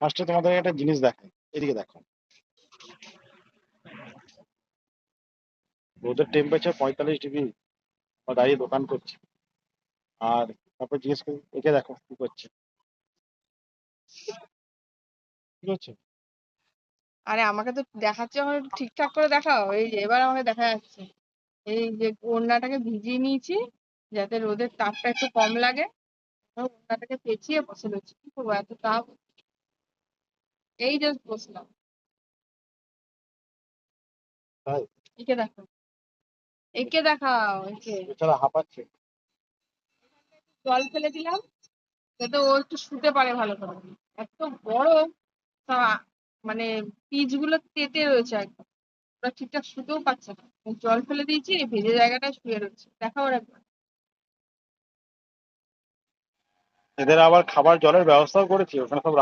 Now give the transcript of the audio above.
ফার্স্টে তোমাদের একটা জিনিস দেখাই, এদিকে দেখো। রোদের টেম্পারেচার 45 ডিগ্রি, দাঁড়িয়ে দোকান করছে। আর তারপর জিজ্ঞেস করি, একে দেখো কি করছে, কি করছে। আরে আমাকে তো দেখাচ্ছে, যখন একটু ঠিকঠাক করে দেখাও। এই যে এবার আমাকে দেখা যাচ্ছে, এই যে ওড়নাটাকে ভিজিয়ে নিয়েছি যাতে রোদের তাপটা একটু কম লাগে। ওড়নাটাকে পেঁচিয়ে বসে রয়েছি, কি করবো, এত তাপ। এই জাস্ট বসলাম। তাই একে দেখো, একে দেখাও, একে। বেচারা হাঁপাচ্ছে। জল ফেলে দিলাম যাতে ও একটু শুতে পারে ভালো করে। এত গরম, তা মানে পিচ গুলো তেতে রয়েছে একদম, ওরা ঠিকঠাক শুতেও পাচ্ছে না। জল ফেলে দিয়েছি, ভেজে জায়গাটায় শুয়ে রয়েছে, দেখাও একবার। এদের আবার খাবার জলের ব্যবস্থাও করেছি, ওখানে সব